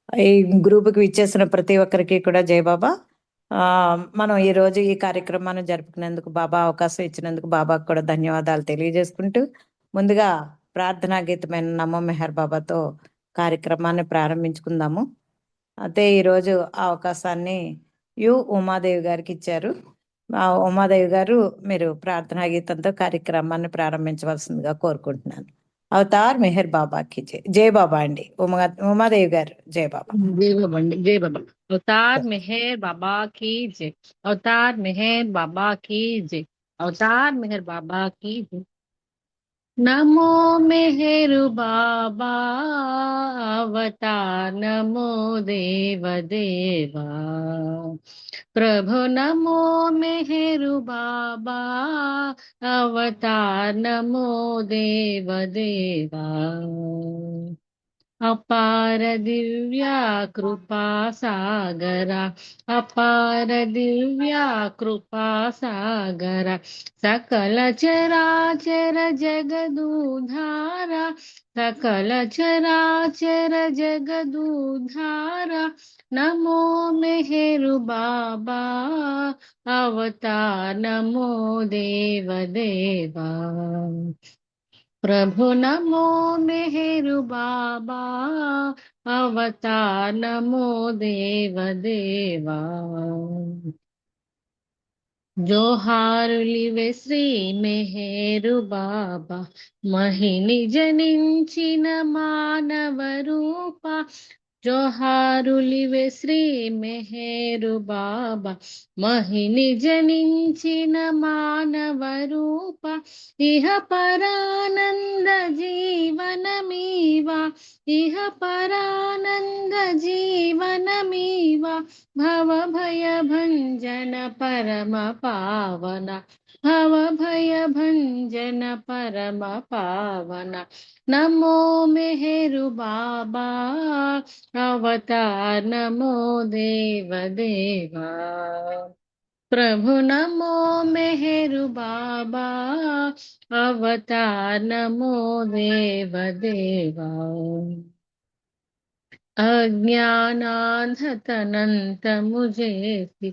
ఈ గ్రూపుకి ఇచ్చేసిన ప్రతి ఒక్కరికి కూడా జై బాబా. మనం ఈరోజు ఈ కార్యక్రమాన్ని జరుపుకునేందుకు బాబా అవకాశం ఇచ్చినందుకు బాబాకు కూడా ధన్యవాదాలు తెలియజేసుకుంటూ, ముందుగా ప్రార్థనా గీతమైన నమో మెహర్ బాబాతో కార్యక్రమాన్ని ప్రారంభించుకుందాము. అయితే ఈరోజు ఆ అవకాశాన్ని ఉమాదేవి గారికి ఇచ్చారు. ఉమాదేవి గారు, మీరు ప్రార్థనా గీతంతో కార్యక్రమాన్ని ప్రారంభించవలసిందిగా కోరుకుంటున్నాను. అవతార్ మెహర్ బాబా కి జై. జై బాబా అండి. ఉమాదేవి గారు, జై బాబా. जय बाबा जय बाबा। अवतार मेहर बाबा की जय। अवतार मेहर बाबा की जय। अवतार मेहर बाबा की जय। नमो मेहरु बाबा अवतार नमो देव देवा। प्रभु नमो मेहरु बाबा अवतार नमो देव देवा। अपार दिव्या कृपा सागरा अपार दिव्या कृपा सागरा सकल चराचर जगदुधारा सकल चराचर जगदुधारा नमो मेहरु बाबा अवतार नमो देव देवा। प्रभु नमो मेहरु बाबा अवतार नमो देव देवा। జోహారులివే శ్రీ మెహరు బాబా మహిని జనించిన మానవ రూప జోహారులివే శ్రీ మెహరు బాబా మహిని జనించిన మానవ రూప ఇహ పరానంద జీవనమీవా ఇహ పరానంద జీవనమీవా భవ భయ భంజన పరమ పావన భవ భయ భంజన పరమ పావన నమో మెహరు బాబా అవతార్ నమో దేవ దేవా। प्रभु नमो मेहरु बाबा अवतार नमो देव देवा। अज्ञानांधतनंत मुझेसी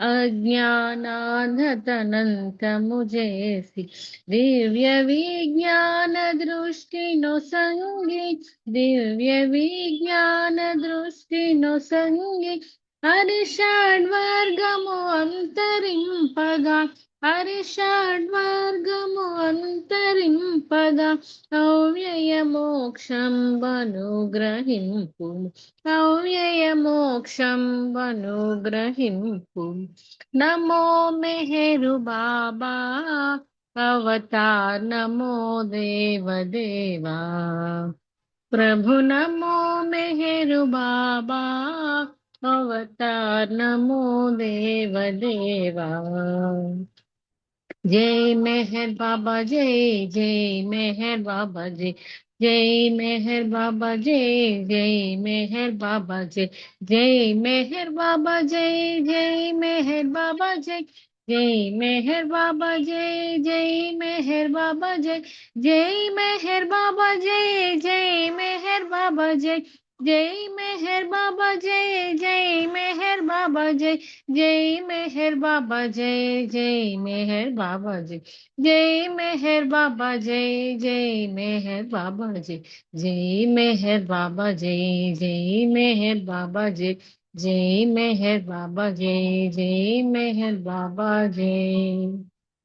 अज्ञानांधतनंत मुझेसी दिव्य विज्ञान दृष्टि नो संगी दिव्य विज्ञान दृष्टि नो संगी हरिषड्वर्गमु अंतरिंपगा हरिषड्वर्गमु अंतरिंपगा अव्यय मोक्षं वनुग्रहिंपु अव्यय मोक्षं वनुग्रहिंपु नमो मेहरु बाबा अवतार नमो देव देवा। प्रभु नमो मेहरु बाबा अवतार नमो देव देवा। जय मेहर बाबा जय जय मेहर बाबा जय जय मेहर बाबा जय मेहर बाबा जय मेहर बाबा जय मेहर बाबा जय मेहर बाबा जय मेहर बाबा जय मेहर बाबा जय मेहर बाबा जय मेहर बाबा जय मेहर बाबा जय मेहर बाबा जय मेहर बाबा जय मेहर बाबा जय मेहर बाबा जय मेहर बाबा जय मेहर बाबा जय मेहर बाबा जय मेहर बाबा जय।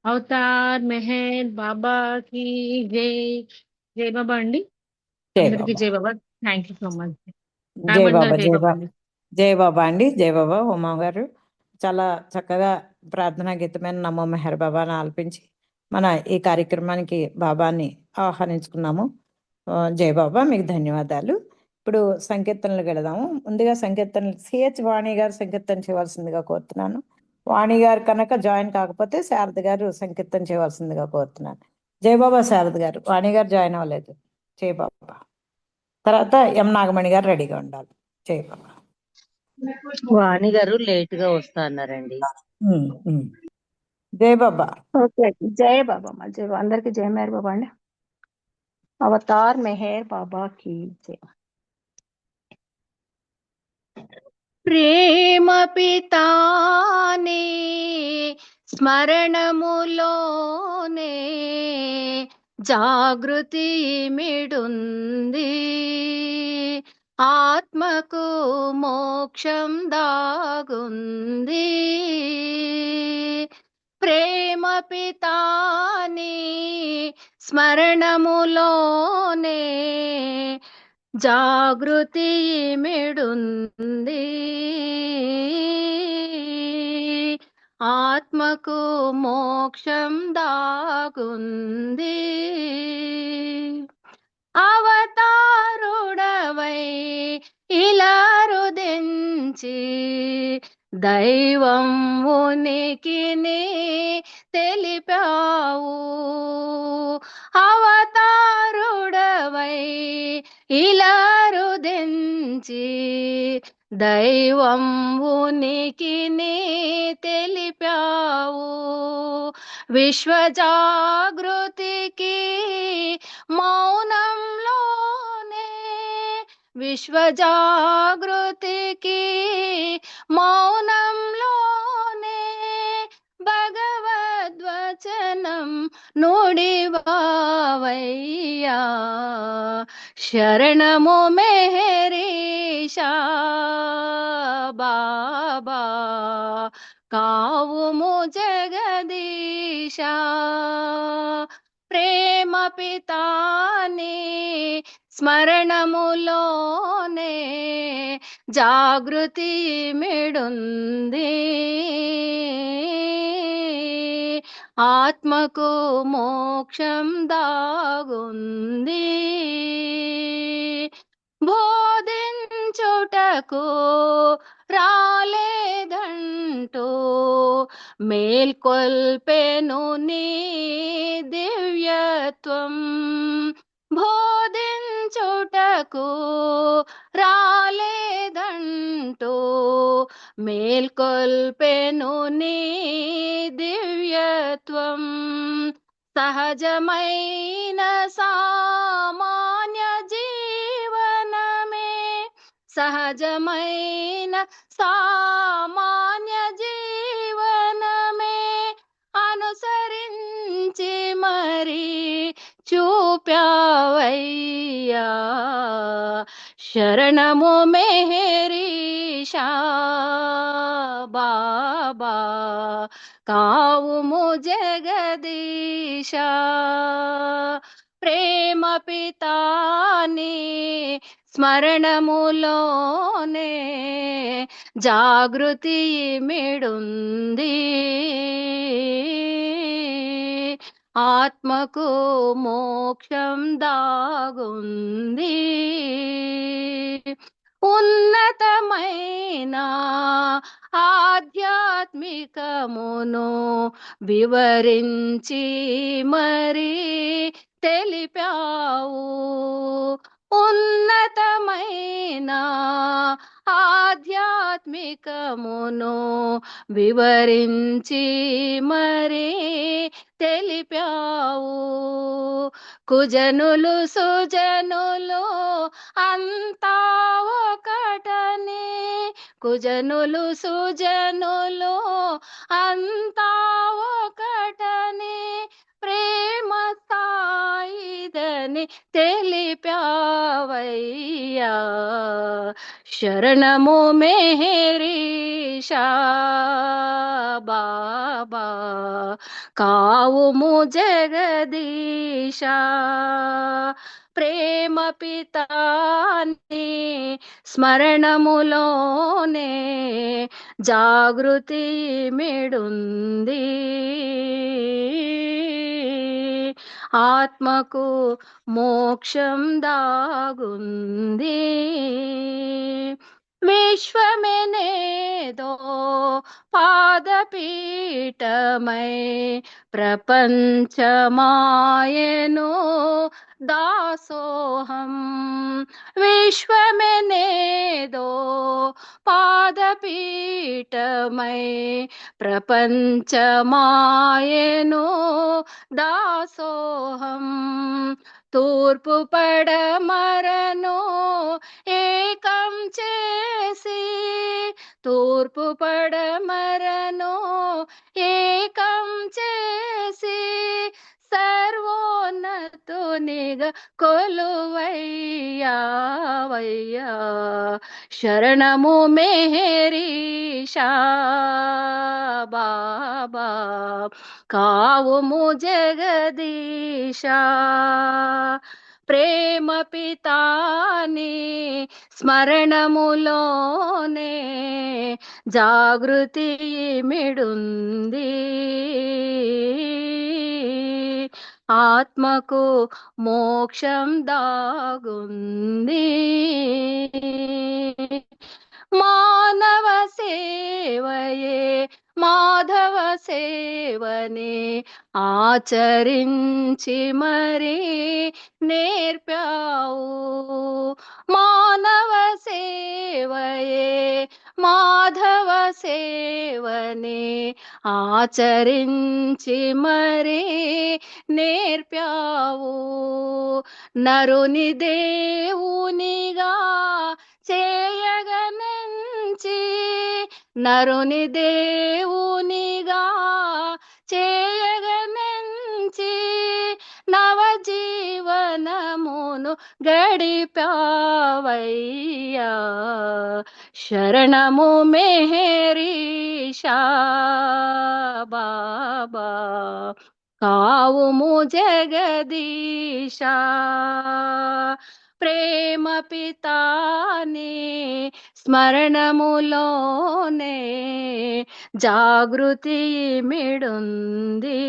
अवतार मेहर बाबा की जय। जय बाबा अंडी జై అందరికి బాబా. జై Baba. Thank you so much. జై రాయమండ్రి బాబా. గారు జై జై బాబా బాబా. అండి। జై బాబా అండి. జై బాబా. ఉమా గారు చాలా చక్కగా ప్రార్థనా గీతమైన నమో మెహర్ బాబాని ఆలపించి మన ఈ కార్యక్రమానికి బాబాని ఆహ్వానించుకున్నాము. జై బాబా, మీకు ధన్యవాదాలు. ఇప్పుడు సంకీర్తనలకు వెళదాము. ముందుగా సంకీర్తనలు సిహెచ్ వాణి గారు సంకీర్తన చేయవలసిందిగా కోరుతున్నాను. వాణి గారు కనుక జాయిన్ కాకపోతే శారద గారు సంకీర్తన చేయవలసిందిగా కోరుతున్నాను. జై బాబా. శారద గారు, వాణి గారు జాయిన్ అవ్వలేదు. జై బాబా. తర్వాత ఎం నాగమణి గారు రెడీగా ఉండాలి. జై బాబా. వాణి గారు లేట్ గా వస్తాన్నారండి. జై బాబా. ఓకే, జై బాబా. జై అందరికి జై మేర్ బాబా అండి. అవతార్ మెహర్ బాబా की जय। ప్రేమ పితానే స్మరణములోనే జాగృతి మిడుంది, ఆత్మకు మోక్షం దాగుంది. ప్రేమ పితాని స్మరణములోనే జాగృతి మిడుంది, ఆత్మకు మోక్షం దాగుంది. అవతారుడవై ఇలా రుదించి దైవం ఉనికిని తెలిపావు. అవతారుడవై ఇలా రుదించి దైవం ఉనికిని తెలిపావు. విశ్వజాగృతికి మౌనంలోనే, విశ్వజాగృతికి మౌనంలోనే భగవద్వచనం నుడివావయ్యా. శరణము మెహరీషా బాబా, కావుము జగదీశా. ప్రేమ పితాని స్మరణములోనే జాగృతి మిడుంది, ఆత్మకు మోక్షం దాగుంది. బోధించుటకు రాలేదంటూ మేల్కొల్పెను నీ దివ్యత్వం. బోధించుటకు రాలేదంటూ మేల్కొల్పెను నీ దివ్యత్వం. సహజమైన సామాన్య జీవనమే, సహజమైన సామాన్య జీవనమే అనుసరించి మరి చూపావయ్యా. శరణము మెహరీషా బాబా, కావుము జగదీశా. ప్రేమ పితాని స్మరణములోనే జాగృతి మిడుంది, ఆత్మకు మోక్షం దాగుంది. ఉన్నతమైన ఆధ్యాత్మికమును వివరించి మరి తెలిపావు. ఉన్నతమైన ఆధ్యాత్మికమును వివరించి మరి తెలిపావు. కుజనులు సుజనులు అంతా ఒకటని, కుజనులు సుజనులు అంతా ఒకటని ప్రేమ స్థాయిదని తెలిపావయ్యా. శరణము మెహరీషా బాబా, కావుము జగదీశా. ప్రేమ పితాని స్మరణములోనే జాగృతి మిడుంది, ఆత్మకు మోక్షం దాగుంది. విశ్వమేనేదో పాదపీఠమై ప్రపంచమాయను దాసోహం. విశ్వమేనేదో పాదపీఠమై ప్రపంచమాయను దాసోహం. తూర్పు పడమరను ఏకం చేసి తూర్పు పడమరను ఏకం చేసి సర్వోన్నతునిగా కొలువయ్యావయ్యా. శరణము మెహరీషా బాబా, కావుము జగదీశా. ప్రేమ పితాని స్మరణములోనే జాగృతి మిడుంది. ఆత్మకు మోక్షం దాగుంది. మానవ సేవయే మాధవ సేవనే ఆచరించి మరి నేర్పావు. మానవ సేవయే మాధవ సేవనే ఆచరించి మరి నేర్పావు. నరుని దేవునిగా చేయగనంచి, నరుని దేవునిగా చేయగనంచి నవజీవనమును గడిపావయ్యా. శరణము మెహరీషా బాబా, కావుము జగదీశా. ప్రేమ పితాని స్మరణములోనే జాగృతి మిడుంది.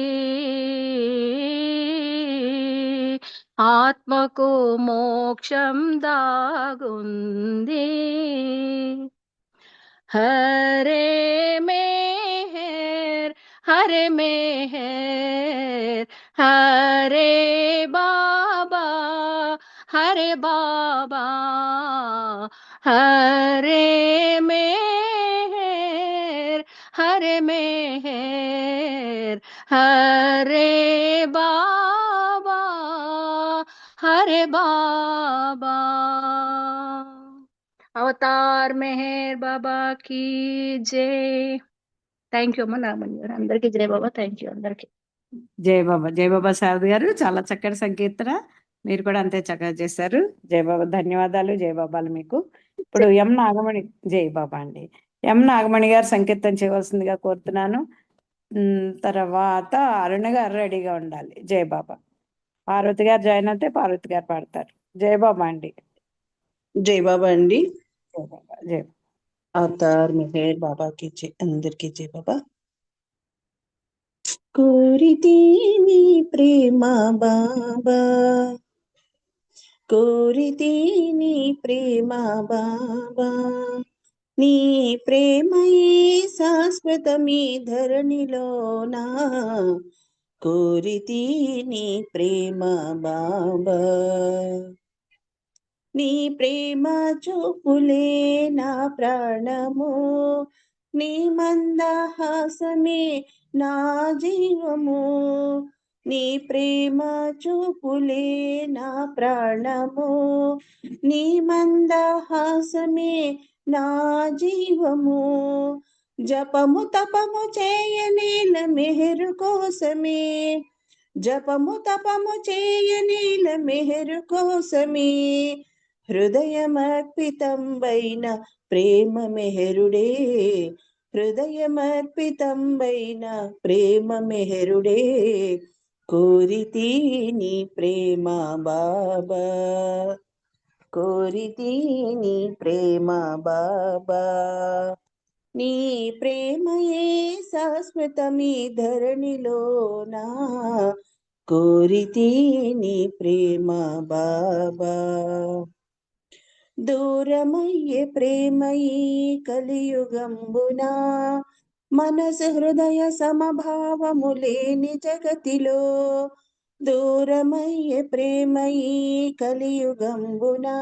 ఆత్మకు మోక్షం దాగుంది. హరే మేహర్ హరే మేహర్ హరే బాబా హరే బాబా, హరే మేహర్ హరే మేహర్ హరే బాబా హరే బాబా. అవతార్ మెహర్ బాబా की జై. థ్యాంక్ యూ అమ్మ నాగమణి గారు. అందరికీ జై బాబా. థ్యాంక్ యూ అందరికి. జై బాబా. జై బాబా శారద గారు, చాలా చక్కటి సంకీర్తన. మీరు కూడా అంతే చక్కగా చేశారు. జై బాబా. ధన్యవాదాలు. జై బాబాలు మీకు. ఇప్పుడు ఎం నాగమణి. జై బాబా అండి. ఎం నాగమణి గారు సంకీర్తన చేయవలసిందిగా కోరుతున్నాను. తర్వాత అరుణ గారు రెడీగా ఉండాలి. జై బాబా. పార్వతి గారు జాయిన్ అయితే పార్వతి గారు పాడతారు. జై బాబా అండి. జై బాబా అండి. జై బాబా. జై అవతార్ మెహర్ బాబాకి జై. అందరికీ జై బాబా. కోరితే నీ ప్రేమ బాబా, కోరితే నీ ప్రేమ బాబా, నీ ప్రేమయే శాశ్వతమీ ధరణిలోనా, కోరితే నీ ప్రేమ బాబా. నీ ప్రేమ చూపులే నా ప్రాణము, నీ మందహాసమే నా జీవము. నీ ప్రేమ చూపులే నా ప్రాణము, నీ మందహాసమే నా జీవము. జపము తపము చేయనేల మెహరు కోసమే, జపము తపము చేయనేల మెహరు కోసమే, హృదయమర్పితంబైన ప్రేమ మెహరుడే, హృదయమర్పితంబైన ప్రేమ మెహరుడే, కోరితి నీ ప్రేమ బాబా, కోరితి నీ ప్రేమ బాబా. నీ ప్రేమయే శాశ్వతమీ ధరణిలోనా, కోరితి నీ ప్రేమ బాబా. దూరమయ్యే ప్రేమయీ కలియుగంబునా, మనసు హృదయ సమభావము లేని జగతిలో. దూరమయ్యే ప్రేమయీ కలియుగంబునా,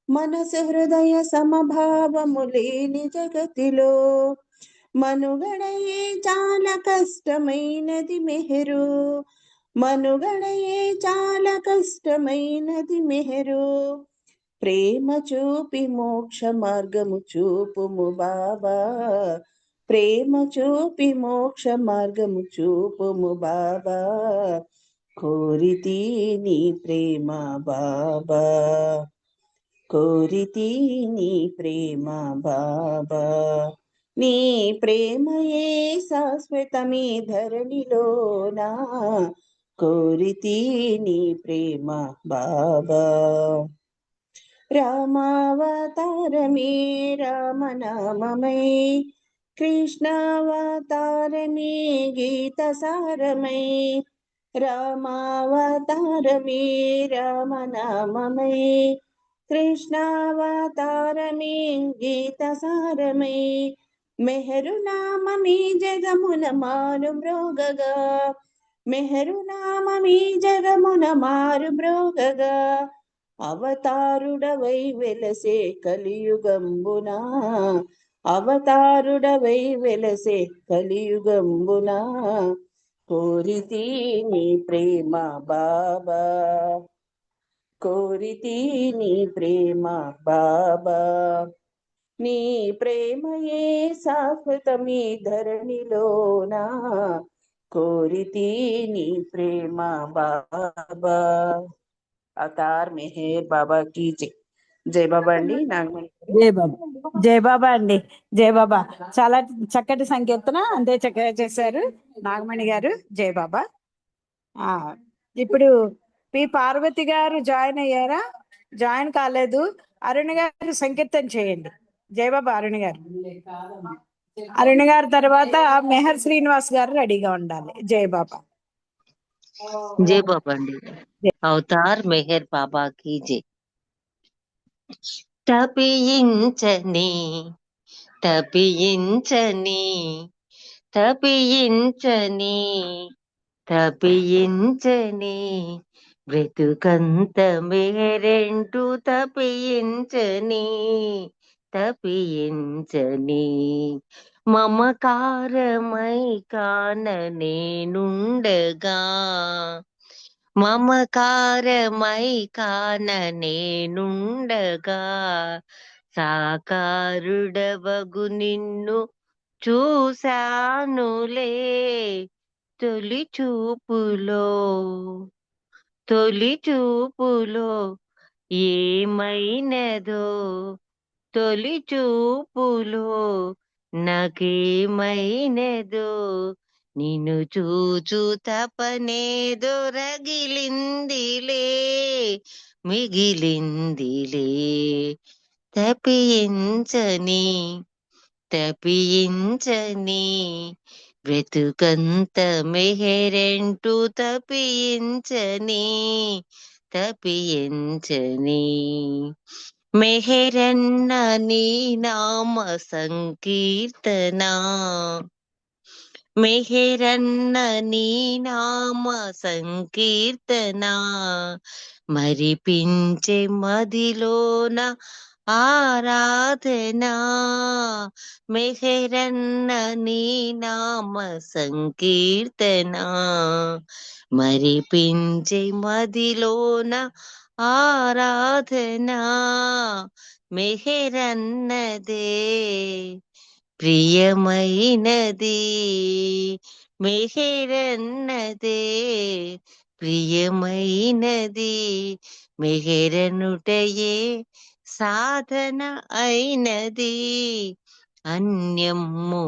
మనసు హృదయ సమభావము లేని జగతిలో. మనుగడయే చాలా కష్టమైనది మెహరు, మనుగడయే చాలా కష్టమైనది మెహరు. ప్రేమ చూపి మోక్ష మార్గము చూపుము బాబా, ప్రేమ చూపి మోక్ష మార్గము చూపుము బాబా, కోరితి నీ ప్రేమ బాబా, కోరితి నీ ప్రేమ బాబా, నీ ప్రేమయే శాశ్వతమీ ధరణిలోనా, కోరితి నీ ప్రేమ బాబా, రామావతారమే రామనామమై, కృష్ణావతారమే గీత సారమై, రామావతారమే రామనామమై, కృష్ణావతారమే గీత సారమై, మెహరు నామమీ జగమున మారు మ్రోగగా, మెహరు నామమీ జగమున మారు మ్రోగగా, అవతారుడవై వెలసే కలియుగంబునా, అవతారుడవై వెలసే కలియుగంబునా, కోరితి నీ ప్రేమ బాబా, కోరితి నీ ప్రేమ బాబా, నీ ప్రేమయే శాశ్వతమీ ధరణిలోనా, కోరితి నీ ప్రేమ బాబా. అవతార్ మెహర్ బాబా की जय. జై బాబా అండి. నాగమణి జై బాబా, జై బాబా అండి, జై బాబా. చాలా చక్కటి సంకీర్తన అంతే చక్కగా చేశారు నాగమణి గారు. జై బాబా. ఆ ఇప్పుడు పి పార్వతి గారు జాయిన్ అయ్యారా? జాయిన్ కాలేదు. అరుణ్ గారు సంకీర్తన చేయండి. జై బాబా అరుణ్ గారు. అరుణ్ గారు తర్వాత మెహర్ శ్రీనివాస్ గారు రెడీగా ఉండాలి. జై బాబా. జై బాబా అండి. అవతార్ మెహర్ బాబాకి జై. తపించని తపించని తపించని తపించని బ్రతుకంత మేరెంటూ తపించని తపించని మమకారమై కాన నేనుండగా, మమకారమై కాన నేనుండగా, సాకారుడవగు నిన్ను చూశానులే తొలి చూపులో, తొలి చూపులో ఏమైనదో, తొలి చూపులో నాకేమైనదో, నిన్ను చూచు తపనేదో రగిలిందిలే, మిగిలిందిలే తపించని తపించని బ్రతుకంత మెహరెంటూ తపించని తపించని మెహరన్న నీ నామ సంకీర్తన, మెహరన్న నీ నామ సంకీర్తన, మరిపించే మదిలోన ఆరాధన, మెహరన్న నీ నామ సంకీర్తన, మరిపించే మదిలోన ఆరాధన, మెహరన్నదే ప్రియమైనది, మెహరన్నదే ప్రియమైనది, మెహరనుటయే సాధన అయినది, అన్యము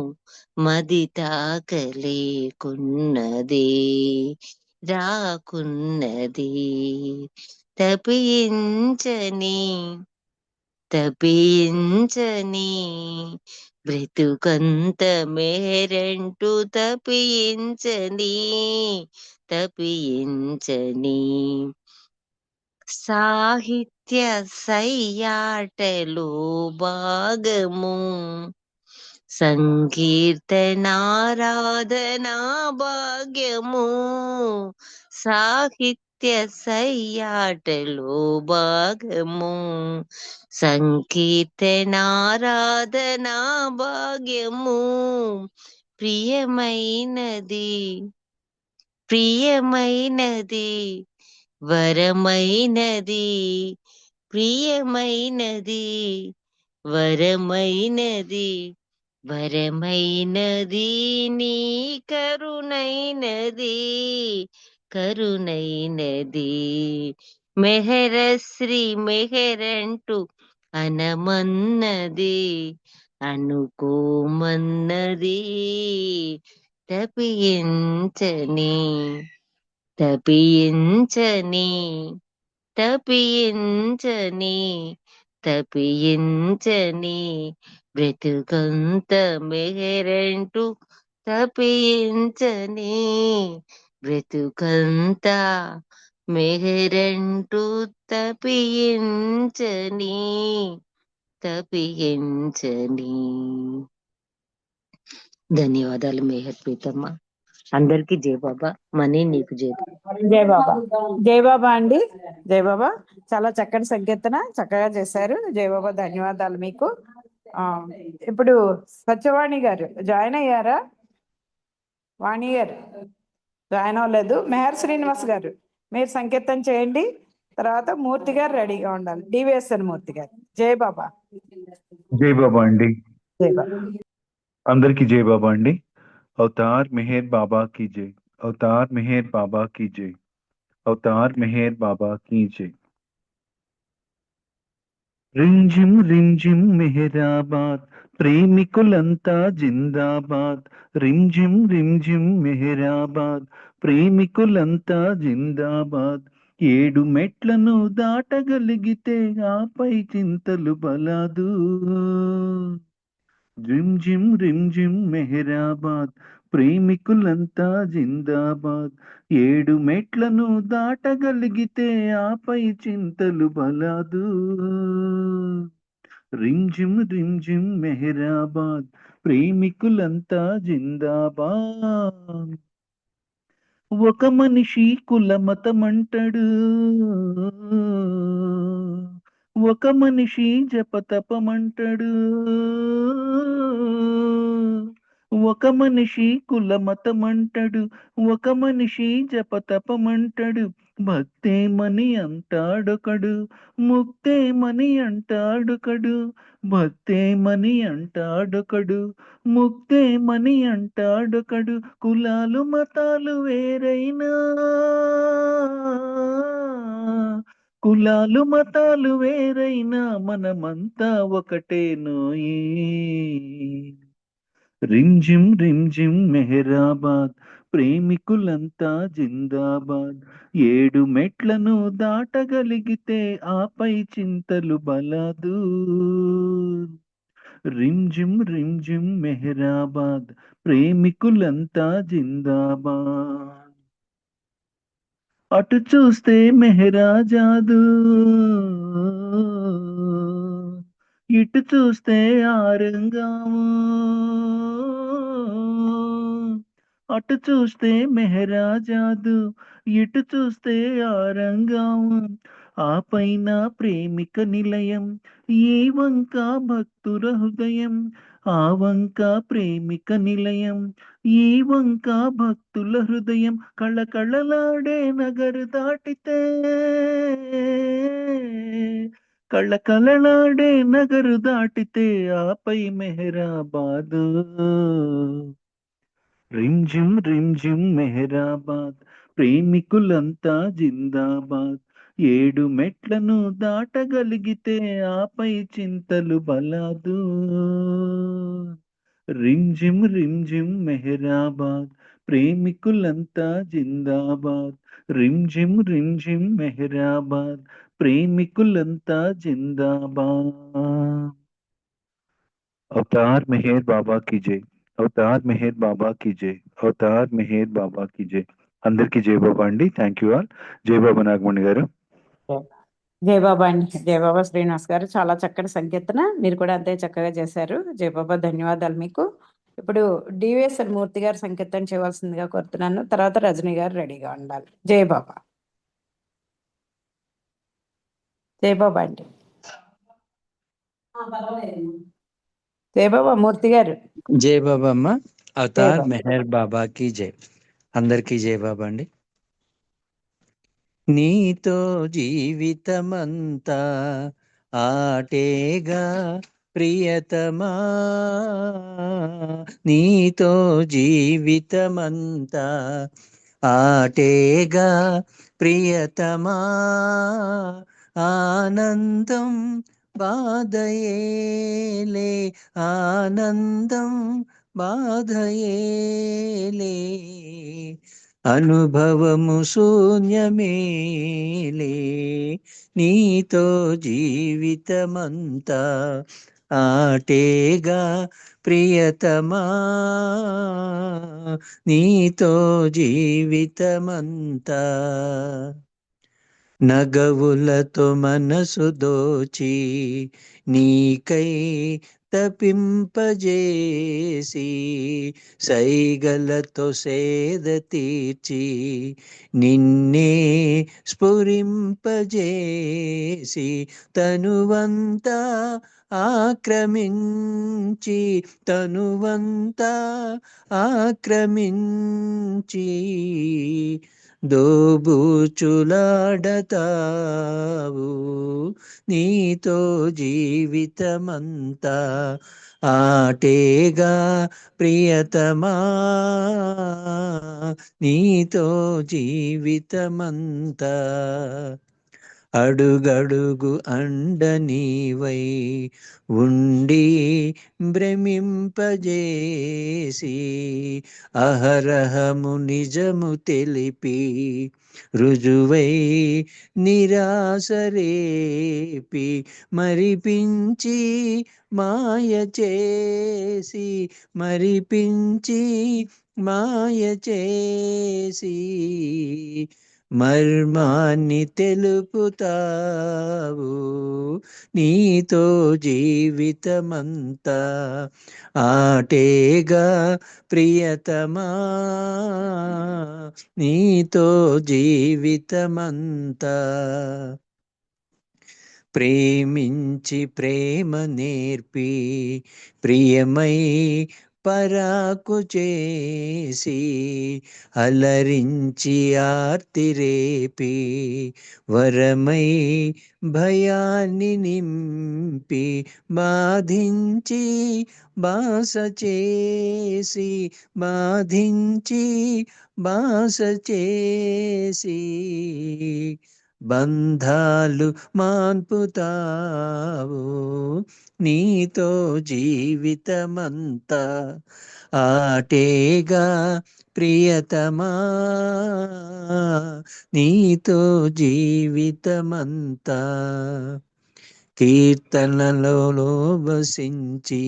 మది తాకలేకున్నది, రాకున్నది తపించని తపించని బ్రతుకంత మేరెంటూ తపించని తపించని, సాహిత్య సయ్యాటలో భాగము, సంకీర్తనారాధనా భాగ్యము, సాహిత్య సయ్యాటలో భాగము, సంకీర్తనారాధనా భాగ్యము, ప్రియమైనది ప్రియమైనది వరమైనది, ప్రియమైనది వరమైనది వరమైనది నీ కరుణైనది కరుణైనది మెహరశ్రీ మెహరంటూ అనమన్నది అనుకోమన్నది తపించని తపించని తపించని తపించని బ్రతుకంత మెహరంటూ తపించని బ్రతుకంత మెహరంటూ తపించని తపించని. ధన్యవాదాలు మెహర్ ప్రీతమ్మ. అందరికీ జై బాబా. మనీ నీకు జై బాబా. జై బాబా. జై బాబా అండి. జై బాబా. చాలా చక్కటి సంకీర్తన చక్కగా చేశారు. జై బాబా. ధన్యవాదాలు మీకు. ఇప్పుడు సత్యవాణి గారు జాయిన్ అయ్యారా? వాణి గారు జాయిన్ అవ్వలేదు. మెహర్ శ్రీనివాస్ గారు మీరు సంకీర్తన చేయండి. తర్వాత మూర్తి గారు రెడీగా ఉండాలి. డివిఎస్ఎన్ మూర్తి గారు. జై బాబా. జై బాబా అండి. జై బాబా. అందరికీ జై బాబా అండి. अवतार मेहर बाबा की जय। अवतार मेहर बाबा की जय। अवतार मेहर बाबा की जय। रिमझिम मेहराबाद ప్రేమికులంతా జిందాబాద్. రిమ్జిమ్ మెహరాబాద్ ప్రేమికులంతా జిందాబాద్. 7 మెట్లను దాటగలిగితే ఆపై చింతలు బలాదు. రిమ్జిమ్ మెహరాబాద్ ప్రేమికులంతా జిందాబాద్. 7 మెట్లను దాటగలిగితే ఆపై చింతలు బలాదు. రిమ్జిమ్ మెహరాబాద్ ప్రేమికులంతా జిందాబాద్. ఒక మనిషి కులమతమంటడు, ఒక మనిషి జపతపమంటడు, ఒక మనిషి కులమతమంటడు, ఒక మనిషి జపతపమంటడు. భక్తేమని అంటాడొకడు, ముక్తేమని అంటాడొకడు. భక్తేమని అంటాడొకడు, ముక్తేమని అంటాడొకడు. కులాలు మతాలు వేరైనా, కులాలు మతాలు వేరైనా మనమంతా ఒకటేనోయే. రిమ్జిమ్ మెహరాబాద్ ప్రేమికులంతా జిందాబాద్. 7 మెట్లను దాటగలిగితే ఆపై చింతలు బలాదు. రిమ్జిమ్ మెహరాబాద్ ప్రేమికులంతా జిందాబాద్. అటు చూస్తే మెహరాజాదు, ఇటు చూస్తే ఆరంగాము. అటు చూస్తే మెహరాజాదు, ఇటు చూస్తే ఆరంగాము. ఆ పైన ప్రేమిక నిలయం, ఈ వంక భక్తుల హృదయం. ఆ వంక ప్రేమిక నిలయం, ఈ వంక భక్తుల హృదయం. కళకళలాడే నగరు దాటితే, కళకళలాడే నగరు దాటితే ఆపై మెహరాబాదు. రిమ్జిమ్ మెహరాబాద్ ప్రేమికులంతా జిందాబాద్. 7 మెట్లను దాటగలిగితే ఆపై చింతలు బలాదు. రిమ్జిమ్ మెహరాబాద్ ప్రేమికులంతా జిందాబాద్. రిమ్జిమ్ మెహరాబాద్ ప్రేమికులంతా జిందాబాద్. అవతార్ మెహర్ బాబా की जय। అవతార్ మెహర్ బాబా की जय। అవతార్ మెహర్ బాబా की जय। అందరికీ జై బాబా అండి. Thank you all. జై బాబా నాగమణి గారు. జై బాబా అండి. జై బాబా శ్రీనివాస్ గారు చాలా చక్కటి సంకీర్తన. మీరు కూడా అంతే చక్కగా చేశారు. జై బాబా. ధన్యవాదాలు మీకు. ఇప్పుడు డివిఎస్ఎన్ మూర్తి గారు సంకీర్తన చేయవలసిందిగా కోరుతున్నాను. తర్వాత రజనీ గారు రెడీగా ఉండాలి. జై బాబా. జై బాబా అండి. జై బాబా మూర్తి గారు. జై బాబా అమ్మ. జై అవతార్ బాబా. మెహర్ బాబా కి జై. అందరికీ జై బాబా అండి. నీతో జీవితమంతా ఆటేగా ప్రియతమా, నీతో జీవితమంతా ఆటేగా ప్రియతమా, ఆనందం బాధయేలే, ఆనందం బాధయేలే, అనుభవము శూన్యమేలే, నీతో జీవితమంతా ఆటేగా ప్రియతమా, నీతో జీవితమంతా. నగవులతో మనసు దోచి నీకై తపింపజేసి, సైగలతో సేద తీర్చి నిన్నే స్ఫురింపజేసి, తనువంతా ఆక్రమించి, తనువంతా ఆక్రమించి దోబూచులాడతావు, నీతో జీవితమంతా ఆటేగా ప్రియతమా, నీతో జీవితమంతా. అడుగడుగు అండ నీవై ఉండి భ్రమింపజేసి, అహరహము నిజము తెలిపి రుజువై నిరాశరేపి, మరిపించి మాయ చేసి, మరిపించి మాయ చేసి, మర్మాన్ని తెలుపుతావు, నీతో జీవితమంతా ఆటేగా ప్రియతమా, నీతో జీవితమంతా. ప్రేమించి ప్రేమ నేర్పి ప్రియమై పరాకు చేసి, అలరించి ఆర్తి రేపి వరమై భయాన్ని నింపి, బాధించి బాస చేసి, బాధించి బాస చేసి, బంధాలు మాన్పుతావు, నీతో జీవితమంతా ఆటేగా ప్రియతమా, నీతో జీవితమంతా. కీర్తనలలో వసించి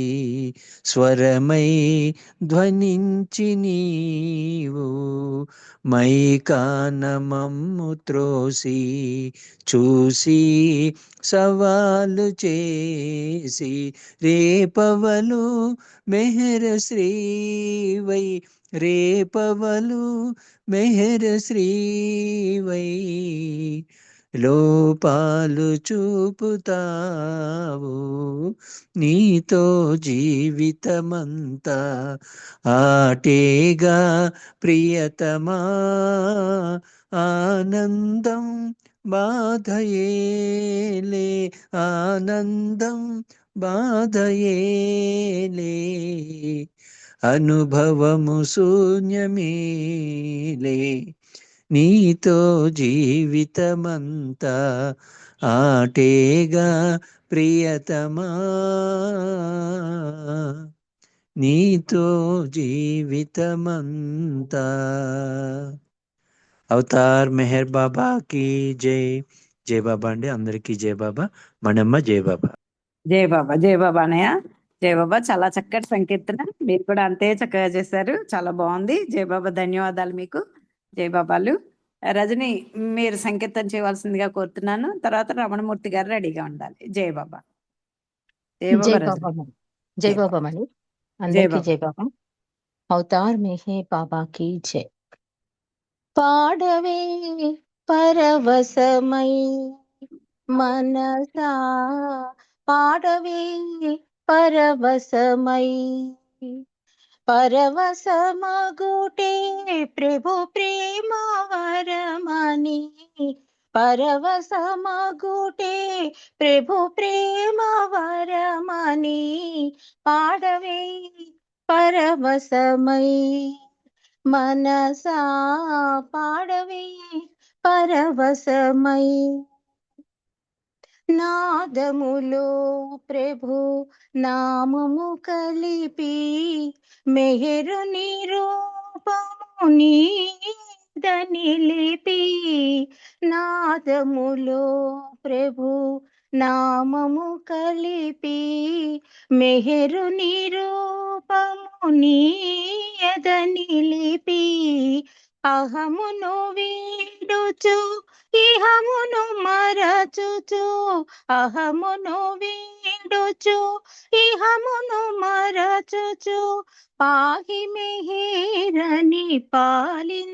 స్వరమై ధ్వనించి నీవు, మైకాన మమ్ము త్రోసి చూసి సవాలు చేసి, రేపవలు మెహర శ్రీవై, రేపవలు మెహర శ్రీవై, లోపాలు చూపుతావు, నీతో జీవితమంతా ఆటేగా ప్రియతమా, ఆనందం బాధయేలే, ఆనందం బాధయేలే, అనుభవము శూన్యమేలే, నీతో జీవితమంతా ఆటేగా ప్రియతమా, నీతో జీవితమంతా. అవతార్ మెహర్ బాబా की జై. జై బాబా అండి, అందరికీ జై బాబా. మనమ్మ జై బాబా. జై బాబా, జై బాబా అన్నయ్య. జై బాబా, చాలా చక్కటి సంకీర్తన. మీరు కూడా అంతే చక్కగా చేశారు, చాలా బాగుంది. జై బాబా, ధన్యవాదాలు మీకు. జై బాబాలు. రజని, మీరు సంకీర్తన చేయవలసిందిగా కోరుతున్నాను. తర్వాత రమణమూర్తి గారు రెడీగా ఉండాలి. జై బాబా. జై జై బాబా రజని. బాబా జై బాబా మణి, జై అందరికీ బాబా. జై బాబా. అవతార్ మెహే బాబా की జై. పాడవే పరవశమై మనసా, పాడవే పరవశమై పరవశమగుటే ప్రభు ప్రేమ వరమని, పరవశమగుటే ప్రభు ప్రేమ వరమని, పాడవే పరవశమై మనసా, పాడవే పరవశమై. నాదములో ప్రభు నామము కలిపి, మెహరు నిరూపము నీదనిలిపి, నాదములో ప్రభు నామము కలిపి, మెహరు నిరూపము నీయదనిలిపి, అహమును వీడుచు ఇహమును మరచుచు, అహమును వీడుచు ఇహమును మరచుచు, పాహి మెహేరని పాలించమనుచు,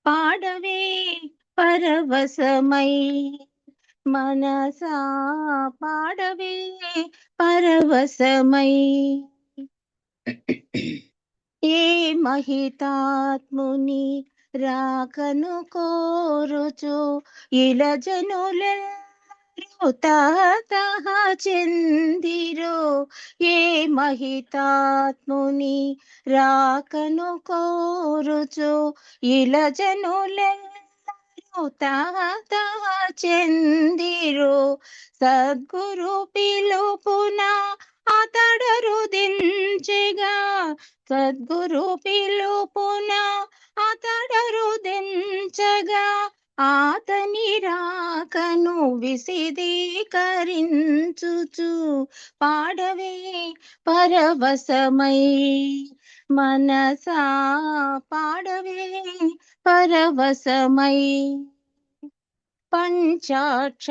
పాడవే పరవశమై మనసా, పాడవే పరవశమై. ఏ మహితాత్ముని రాకను కోరుచు, ఇలజనులెల్లరూ తహతహ చెందిరో, ఏ మహితాత్ముని రాకను కోరుచు, ఇలజనులెల్లరూ తహతహ చెందిరో, సద్గురు పిలుపున అతడరు దించెగా, సద్గురు పిలుపున అతడరు దించగా, ఆతని రాకను విశదీకరించుచు, పాడవే పరవశమై మనసా, పాడవే పరవశమై. పంచాక్షరములు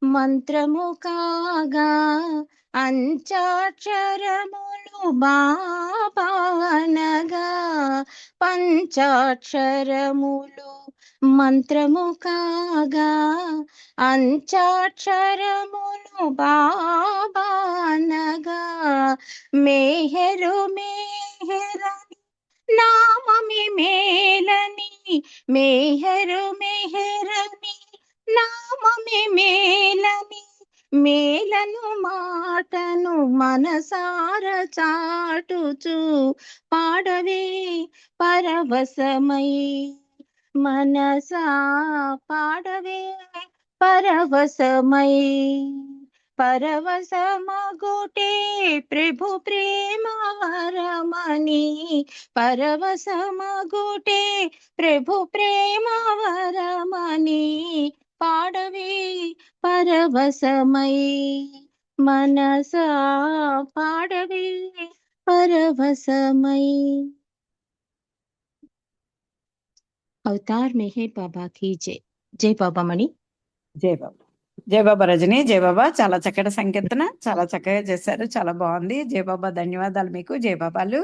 మంత్రము కాగా, అంచాక్షరములు బాబానగా, పంచాక్షరములు మంత్రము కాగా, అంచాక్షరములు బాబానగా, మేహరు మేహరని నామమి మేలని, మేహరు మెహరని నామమి మేలని, మేలను మాటను మనసార చాటుచు, పాడవే పరవశమై మనసా, పాడవే పరవశమై. పరవశమగుటే ప్రభు ప్రేమ వరమని, పరవశమగుటే ప్రభు ప్రేమ వరమని, పాడవే పరవశమై మనసా, పాడవే పరవశమై. అవతార్ మెహర్ బాబా కీ జై. జై బాబా మణి. జై బాబా. జై బాబా రజని. జై బాబా. చాలా చక్కటి సంకీర్తన, చాలా చక్కగా చేశారు, చాలా బాగుంది. జై బాబా, ధన్యవాదాలు మీకు. జై బాబాలు.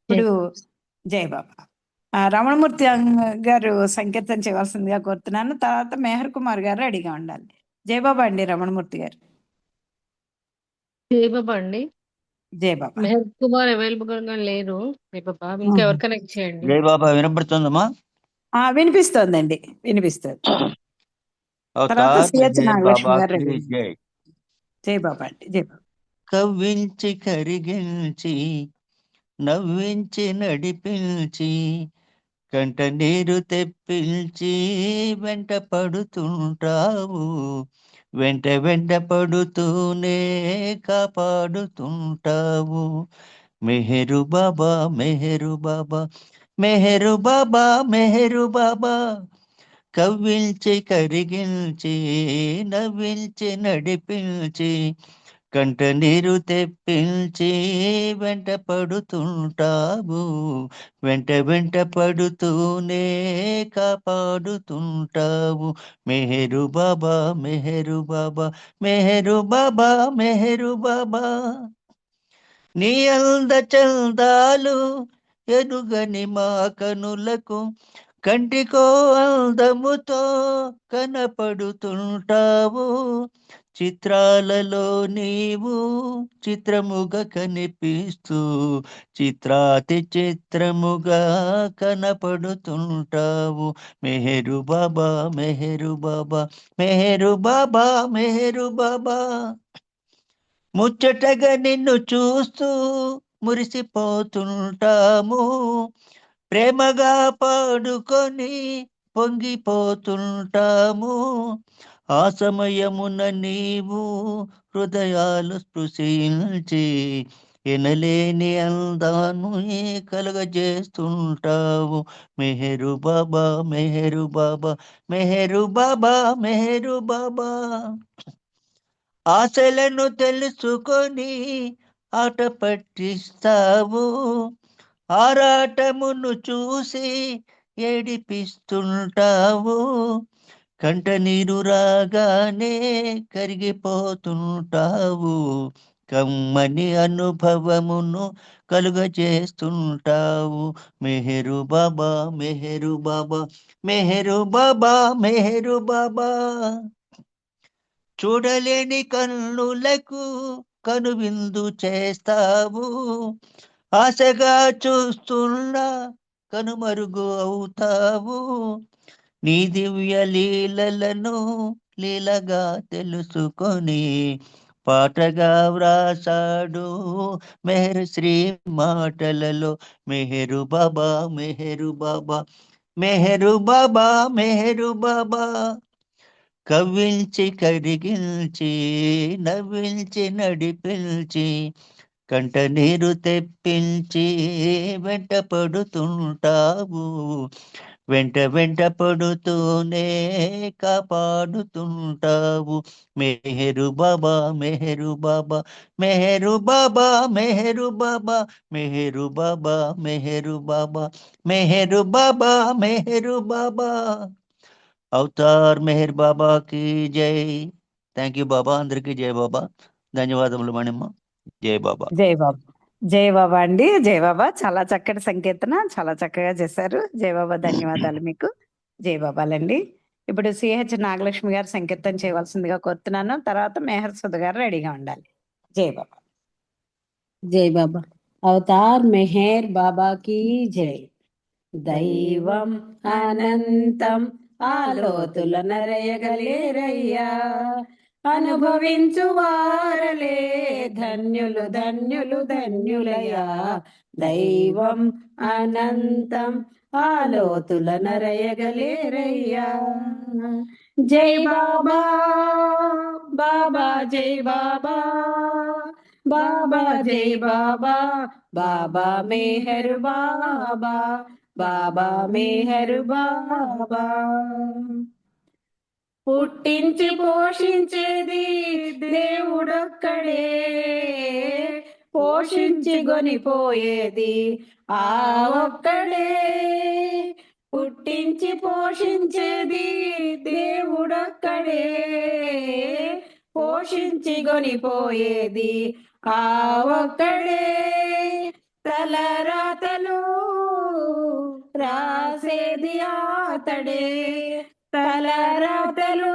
ఇప్పుడు జై బాబా. రమణమూర్తి గారు సంకీర్తన చేయవలసిందిగా కోరుతున్నాను. తర్వాత మెహర్ కుమార్ గారు రెడీగా ఉండాలి. జై బాబా అండి రమణమూర్తి గారు. జై బాబా అండి. జై బాబా. మెహర్ కుమార్ అవైలబుల్ గా లేరు. జై బాబా, ఇంకెవరు కనెక్ట్ చేయండి. జై బాబా వినపడుతుందమ్మా? వినిపిస్తోందండి, వినిపిస్తుంది. తర్వాత అవతార్ సిహెచ్ మెహర్ నాగలక్ష్మి బాబా గారు కీ రెడీ. జై. జై బాబా అండి. జై బాబా. కవ్వించి కరిగించి నవ్వించి నడిపించి, కంట నీరు తెప్పించి వెంట పడుతుంటావు, వెంట వెంట పడుతూనే కాపాడుతుంటావు. మెహరు బాబా, మెహరు బాబా, మెహరు బాబా, మెహరు బాబా. కవ్వించి కరిగించి నవ్వించి నడిపించి, కంట నీరు తెప్పించి వెంట పడుతుంటావు, వెంట వెంట పడుతూనే కాపాడుతుంటావు. మెహరు బాబా, మెహరు బాబా, మెహరు బాబా, మెహరు బాబా. నీ అంద చందాలు ఎరుగని మా కనులకు, కంటికో అందముతో కనపడుతుంటావు, చిత్రాలలో నీవు చిత్రముగా కనిపిస్తూ చిత్రాతి చిత్రముగా కనపడుతుంటావు. మెహరు బాబా మెహరు బాబా మెహరు బాబా మెహరు బాబా. ముచ్చటగా నిన్ను చూస్తూ మురిసిపోతుంటాము, ప్రేమగా పాడుకొని పొంగిపోతుంటాము. ఆ సమయమున నీవు హృదయాలు స్పృశించి ఎనలేని అందాను కలుగజేస్తుంటావు. మెహరు బాబా మెహరు బాబా మెహరు బాబా మెహరు బాబా. ఆశలను తెలుసుకొని ఆట పట్టిస్తావు, ఆరాటమును చూసి ఏడిపిస్తుంటావు. కంట నీరు రాగానే కరిగిపోతుంటావు, కమ్మని అనుభవమును కలుగజేస్తుంటావు. మెహరు బాబా మెహరు బాబా మెహరు బాబా మెహరు బాబా. చూడలేని కన్నులకు కనువిందు చేస్తావు, ఆశగా చూస్తున్నా కనుమరుగు అవుతావు. నీ దివ్య లీలలను లీలగా తెలుసుకొని పాటగా వ్రాసాడు మెహర్ శ్రీ మాటలలో. మెహరు బాబా మెహరు బాబా మెహరు బాబా మెహరు బాబా. కవ్వించి కరిగించి నవ్వించి నడిపించి కంట నీరు తెప్పించి వెంట పడుతుంటావు, వెంట వెంట పడుతూనే కాపాడుతుంటావు. మెహరు బాబా మెహరు బాబా మెహరు బాబా మెహరు బాబా మెహరు బాబా మెహరు బాబా మెహరు బాబా మెహరు బాబా. అవతార్ మెహర్ బాబాకి జై. థ్యాంక్ యూ బాబా. అందరికీ జై బాబా. ధన్యవాదములు మణిమ్మ. జై బాబా. జై బాబా. జై బాబా అండి. జై బాబా. చాలా చక్కటి సంకీర్తన, చాలా చక్కగా చేశారు. జై బాబా, ధన్యవాదాలు మీకు. జై బాబాలండి. ఇప్పుడు సిహెచ్ నాగలక్ష్మి గారు సంకీర్తన చేయవలసిందిగా కోరుతున్నాను. తర్వాత మెహర్ సుధ గారు రెడీగా ఉండాలి. జై బాబా. జై బాబా. అవతార్ మెహర్ బాబా కీ జై. దైవం అనంతం ఆలోతుల నరయగలేరయ్యా, అనుభవించు వారలే ధన్యులు ధన్యులు ధన్యులయ్యా. దైవం అనంతం ఆలోతుల నరయగలేరయ్యా. జై బాబా బాబా జై బాబా బాబా జై బాబా బాబా మెహర్ బాబా బాబా మెహర్ బాబా. పుట్టించి పోషించేది దేవుడొక్కడే, పోషించి గొనిపోయేది ఆ ఒక్కడే. పుట్టించి పోషించేది దేవుడొక్కడే, పోషించి గొనిపోయేది ఆ ఒక్కడే. తలరాతలు రాసేది ఆతడే, తలరాతలు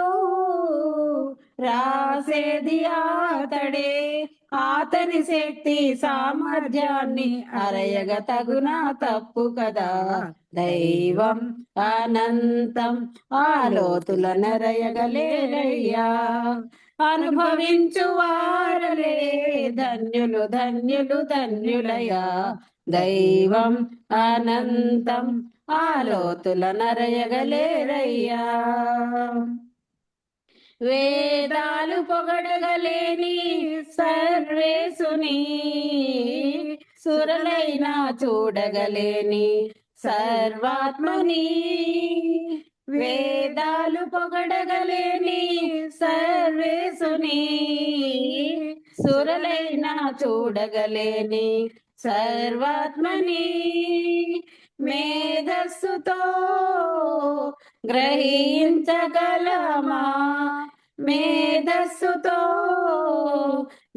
రాసేది ఆతడే. ఆతని శక్తి సామర్థ్యాన్ని అరయగ తగునా తప్పు కదా. దైవం అనంతం ఆలోతుల నరయగలేరయ్యా, అనుభవించు వారలే ధన్యులు ధన్యులు ధన్యులయ్యా. దైవం అనంతం ఆలోతుల నరయగలేరయ్యా. వేదాలు పొగడగలేని సర్వేసుని, సురలైనా చూడగలేని సర్వాత్మని. వేదాలు పొగడగలేని సర్వేసుని, సురలైనా చూడగలేని సర్వాత్మని. మేధస్సుతో గ్రహించగలమా, మేధస్సుతో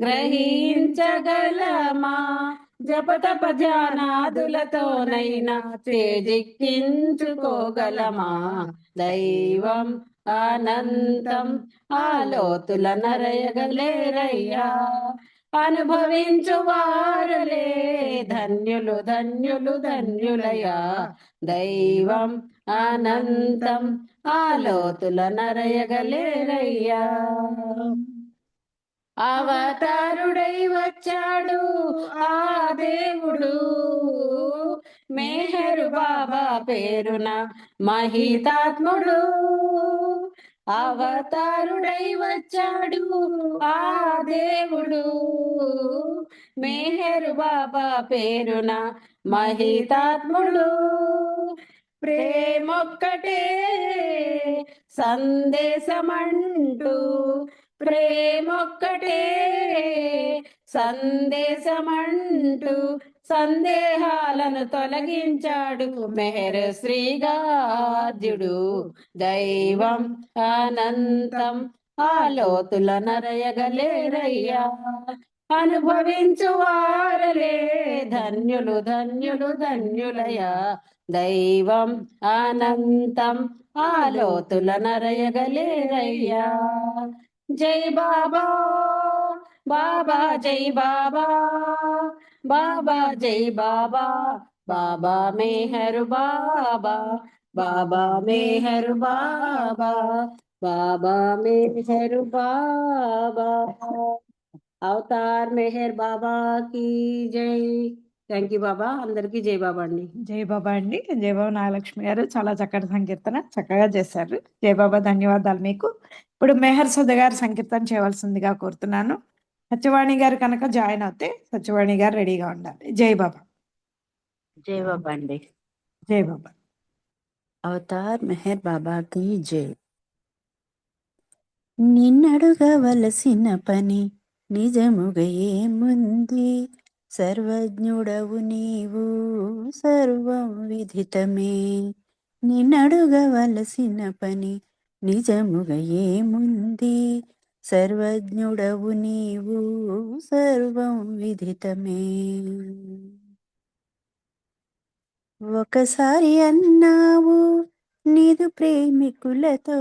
గ్రహించగలమా. జపతప ధ్యానాదులతోనైనా చేజిక్కించుకోగలమా. దైవం అనంతం ఆలోతుల నరయగలేరయ్యా అనుభవించు వారలే ధన్యులు ధన్యులు ధన్యులయా దైవం అనంతం ఆలోతుల నరయగలేరయ్యా అవతారుడై వచ్చాడు ఆ దేవుడు మెహరు బాబా పేరున మహితాత్ముడు అవతారుడై వచ్చాడు ఆ దేవుడు మెహరు బాబా పేరున మహితాత్ముడు ప్రేమొక్కటే సందేశమంటూ ప్రేమొక్కటే సందేశమంటూ సందేహాలను తొలగించాడు మెహర్ శ్రీగాద్యుడు దైవం అనంతం ఆలోతుల నరయగలేరయ్యా అనుభవించు వారలే ధన్యులు ధన్యులు ధన్యులయా దైవం అనంతం ఆలోతుల నరయగలేరయ్యా జై బాబా బాబా జై బాబా బాబా జై బాబా బాబా మెహరు బాబా బాబా మెహరు బాబా బాబా మెహరు బాబా అవతార్ మెహర్ బాబా కి జై థ్యాంక్ యూ బాబా అందరికీ జై బాబా అండి జై బాబా అండి. జై బాబా నాగలక్ష్మి గారు చాలా చక్కటి సంకీర్తన చక్కగా చేశారు. జై బాబా ధన్యవాదాలు మీకు. ఇప్పుడు మెహర్ సుధ గారు సంకీర్తన చేయవలసిందిగా కోరుతున్నాను. సత్యవాణి గారు కనుక జాయిన్ అవుతే సత్యవాణి గారు రెడీగా ఉండాలి. జై బాబా. జై బాబా అండి. జై బాబా. అవతార్ మెహర్ బాబాకి జై. నిన్నడుగవలసిన పని నిజముగా ఏముంది, సర్వజ్ఞుడవు నీవు సర్వం విదితమే. నిన్నడుగవలసిన పని నిజముగా ఏముంది, సర్వజ్ఞుడవు నీవు సర్వం విదితమే. ఒకసారి అన్నావు నీదు ప్రేమికులతో,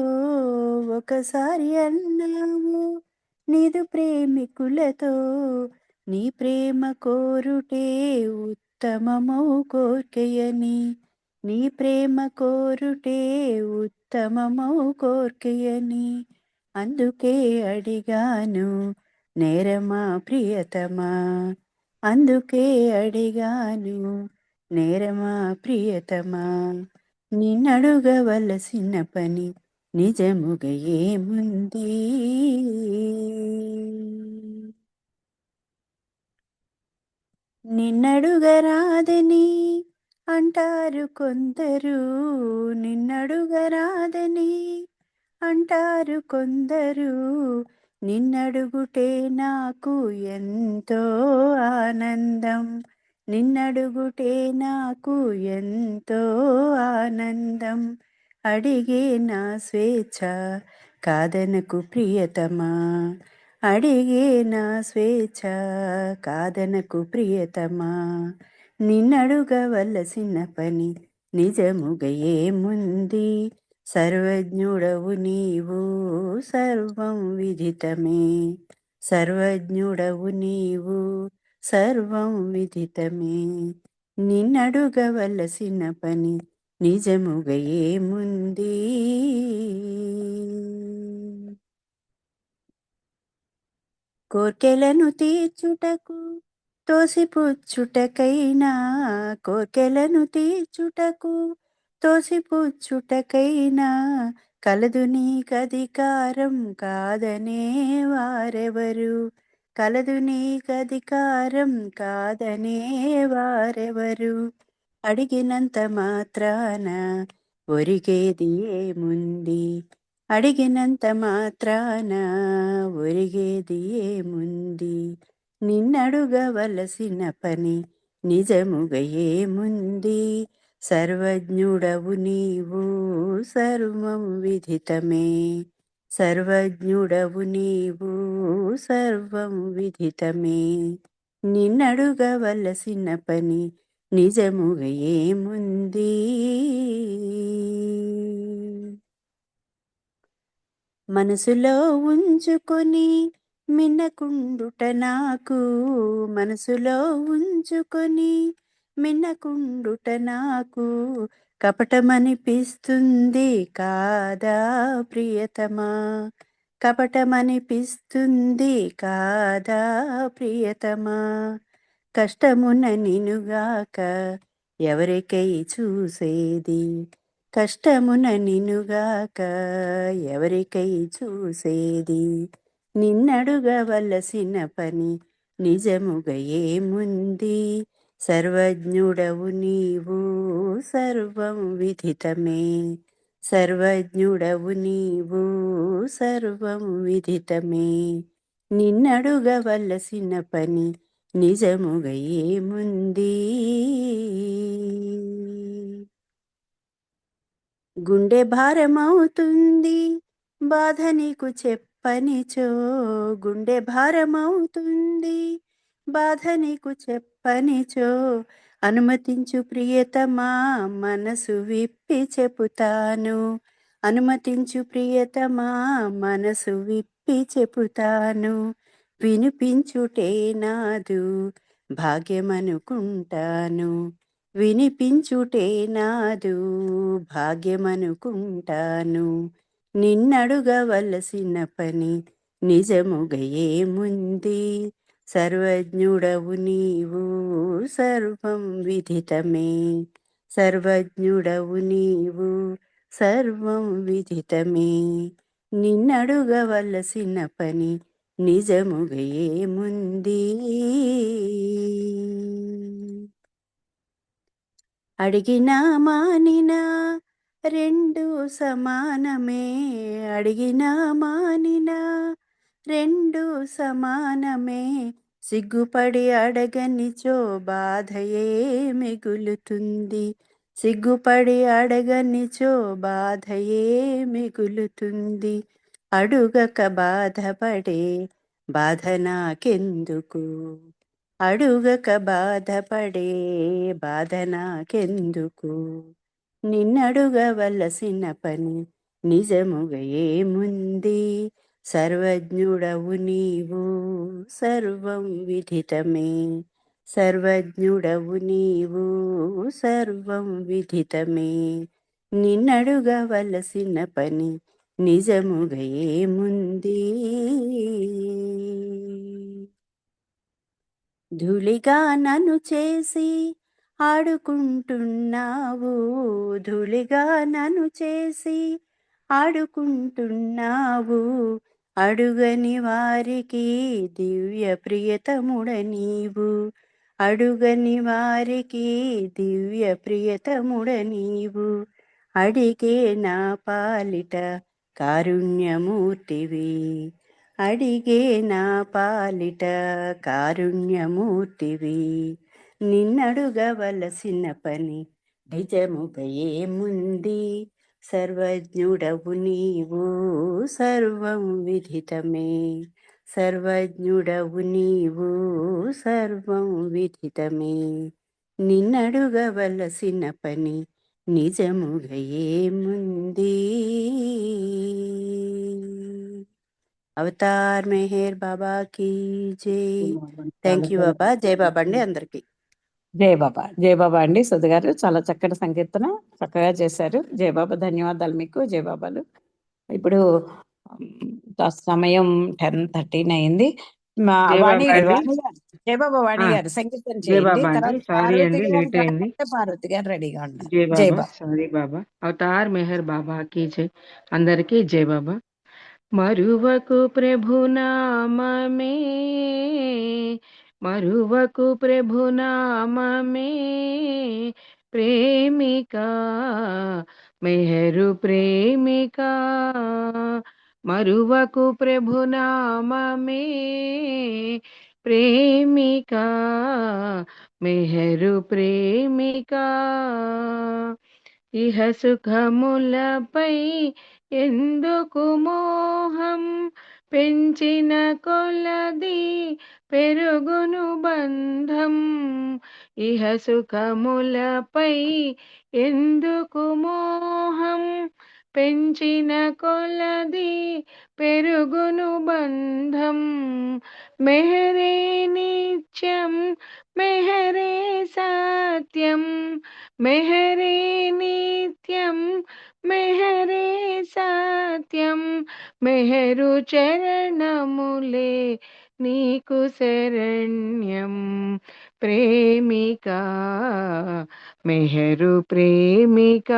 ఒకసారి అన్నావు నీదు ప్రేమికులతో, నీ ప్రేమ కోరుటే ఉత్తమమౌ కోర్కెయని, నీ ప్రేమ కోరుటే ఉత్తమమౌ కోర్కెయని. అందుకే అడిగాను నేరమా ప్రియతమా, అందుకే అడిగాను నేరమా ప్రియతమా. నిన్నడుగవలసిన పని నిజముగా ఏముంది, నిన్నడుగరాదని అంటారు కొందరు, నిన్నడుగరాదని అంటారు కొందరు. నిన్నడుగుటే నాకు ఎంతో ఆనందం, నిన్నడుగుటే నాకు ఎంతో ఆనందం. అడిగే నా స్వేచ్ఛ కాదనకు ప్రియతమా, అడిగే నా స్వేచ్ఛ కాదనకు ప్రియతమా. నిన్నడుగవలసిన పని నిజముగా ఏముంది, సర్వజ్ఞుడవు నీవు సర్వం విదితమే. సర్వజ్ఞుడవు నీవు సర్వం విదితమే. నిన్నడుగవలసిన పని నిజముగా ఏముంది, కోర్కెలను తీర్చుటకు తోసిపుచ్చుటకైనా, కోర్కెలను తీర్చుటకు తోసిపుచ్చుటకైనా కలదు నీకధికారం కాదనే వారెవరు, కలదు నీకధికారం కాదనే వారెవరు. అడిగినంత మాత్రాన ఒరిగేది ఏముంది, అడిగినంత మాత్రాన ఒరిగేది ఏముంది. నిన్నడుగవలసిన పని నిజముగా ఏముంది, సర్వజ్ఞుడవు నీవు సర్వం విదితమే. సర్వజ్ఞుడవు నీవు సర్వం విదితమే. నిన్నడుగవలసిన పని నిజముగా ఏముంది. మనసులో ఉంచుకొని మిన్నకుండుట నాకు, మనసులో ఉంచుకొని మిన్నకుండుట నాకు కపటమనిపిస్తుంది కాదా ప్రియతమా, కపటమనిపిస్తుంది కాదా ప్రియతమా. కష్టమున నినుగాక ఎవరికై చూసేది, కష్టమున నినుగాక ఎవరికై చూసేది. నిన్నడుగవలసిన పని నిజముగా ఏముంది, సర్వజ్ఞుడవు నీవు సర్వం విదితమే, సర్వజ్ఞుడవు నీవు సర్వం విదితమే. నిన్నడుగవలసిన పని నిజముగా ఏముంది. గుండె భారమవుతుంది బాధ నీకు చెప్పనిచో, గుండె భారమవుతుంది బాధ నీకు చెప్పనిచో, అనుమతించు ప్రియతమా మనసు విప్పి చెబుతాను, అనుమతించు ప్రియతమా మనసు విప్పి చెబుతాను. వినిపించుటే నాదు భాగ్యమనుకుంటాను, వినిపించుటే నాదు భాగ్యమనుకుంటాను. నిన్నడుగవలసిన పని నిజముగా ఏముంది, సర్వజ్ఞుడవు నీవు సర్వం విదితమే, సర్వజ్ఞుడవు నీవు సర్వం విదితమే. నిన్నడుగవలసిన పని నిజముగా ఏముంది. అడిగినా మానినా రెండు సమానమే, అడిగినా మానినా రెండు సమానమే, సిగ్గుపడి అడగనిచో బాధయే మిగులుతుంది, సిగ్గుపడి అడగనిచో బాధయే మిగులుతుంది. అడుగక బాధపడే బాధ నాకెందుకు, అడుగక బాధపడే బాధ నాకెందుకు. నిన్నడుగవలసిన పని నిజముగా ఏముంది, సర్వజ్ఞుడవు నీవు సర్వం విదితమే, సర్వజ్ఞుడవు నీవు సర్వం విదితమే. నిన్నడుగవలసిన పని నిజముగా ఏముంది. ధూళిగా నన్ను చేసి ఆడుకుంటున్నావు, ధూళిగా నన్ను చేసి ఆడుకుంటున్నావు, అడుగని వారికి దివ్య ప్రియతముడ నీవు, అడుగని వారికి దివ్య ప్రియతముడ నీవు. అడిగే నా పాలిట కారుణ్యమూర్తివి, అడిగే నా పాలిట కారుణ్యమూర్తివి. నిన్నడుగవలసిన పని నిజముగా ఏముంది, సర్వజ్ఞుడవు నీవు సర్వం విదితమే, సర్వజ్ఞుడవు నీవు సర్వం విదితమే. నిన్నడుగవలసిన పని నిజముగా ఏముంది. అవతార్ మెహర్ బాబా की జై. థ్యాంక్ యూ బాబా. జై బాబా అండి అందరికి. జై బాబా, జై బాబా అండి. సుధ గారు చాలా చక్కటి సంకీర్తన చక్కగా చేశారు. జై బాబా, ధన్యవాదాలు మీకు. జై బాబాలు. ఇప్పుడు సమయం 10:13 అయింది. వాణి వాణి గారు, జై బాబా వాణి గారు సంకీర్తన జై చేయండి. బాబా అండి, తర్వాత సారీ పార్వతి అండి గారు లేట్ అయింది. రాకపోతే పార్వతి గారు రెడీగా ఉన్నారు. జై జై బాబా, బాబా. సారీ బాబా. అవతార్ మెహర్ బాబా की జై. అందరికీ జై బాబా. మరువకు ప్రభునామమే, మరువకు ప్రభునామమే, ప్రేమిక మెహరు ప్రేమిక, మరువకు ప్రభునామమే, ప్రేమిక మెహరు ప్రేమిక. ఇహ సుఖములపై ఎందుకు మోహం, పెంచిన కొలది పెరుగును బంధం. ఇహ సుఖములపై ఎందుకు మోహం, పెంచిన కొలది పెరుగును బంధం. మెహరే నిత్యం మెహరే సత్యం, మెహరే నిత్యం మెహరే సత్యం. మెహరు చరణములే నీకు శరణ్యం. ప్రేమిక మెహరు ప్రేమిక,